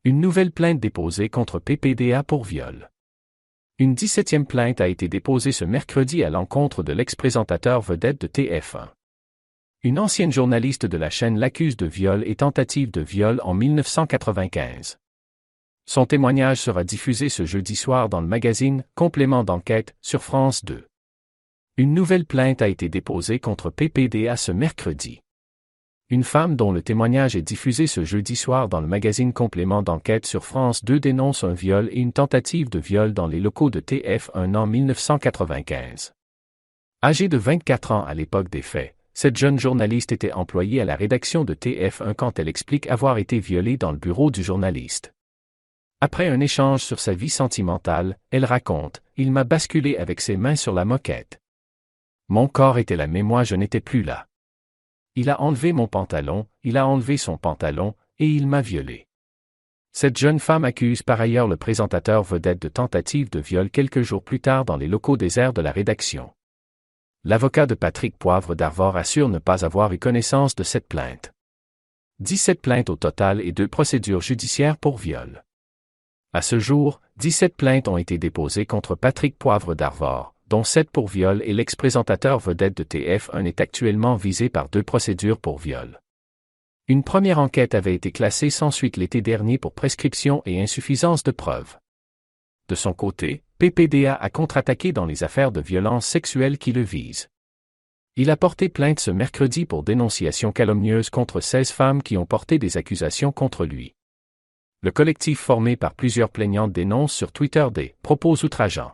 Une nouvelle plainte déposée contre PPDA pour viol. Une 17e plainte a été déposée ce mercredi à l'encontre de l'ex-présentateur vedette de TF1. Une ancienne journaliste de la chaîne l'accuse de viol et tentative de viol en 1995. Son témoignage sera diffusé ce jeudi soir dans le magazine Complément d'enquête sur France 2. Une nouvelle plainte a été déposée contre PPDA ce mercredi. Une femme dont le témoignage est diffusé ce jeudi soir dans le magazine Complément d'enquête sur France 2 dénonce un viol et une tentative de viol dans les locaux de TF1 en 1995. Âgée de 24 ans à l'époque des faits, cette jeune journaliste était employée à la rédaction de TF1 quand elle explique avoir été violée dans le bureau du journaliste. Après un échange sur sa vie sentimentale, elle raconte « Il m'a basculé avec ses mains sur la moquette. Mon corps était là mais moi je n'étais plus là. Il a enlevé mon pantalon, il a enlevé son pantalon, et il m'a violé. » Cette jeune femme accuse par ailleurs le présentateur vedette de tentative de viol quelques jours plus tard dans les locaux déserts de la rédaction. L'avocat de Patrick Poivre d'Arvor assure ne pas avoir eu connaissance de cette plainte. 17 plaintes au total et 2 procédures judiciaires pour viol. À ce jour, 17 plaintes ont été déposées contre Patrick Poivre d'Arvor, dont 7 pour viol et l'ex-présentateur vedette de TF1 est actuellement visé par 2 procédures pour viol. Une première enquête avait été classée sans suite l'été dernier pour prescription et insuffisance de preuves. De son côté, PPDA a contre-attaqué dans les affaires de violence sexuelle qui le visent. Il a porté plainte ce mercredi pour dénonciation calomnieuse contre 16 femmes qui ont porté des accusations contre lui. Le collectif formé par plusieurs plaignantes dénonce sur Twitter des propos outrageants.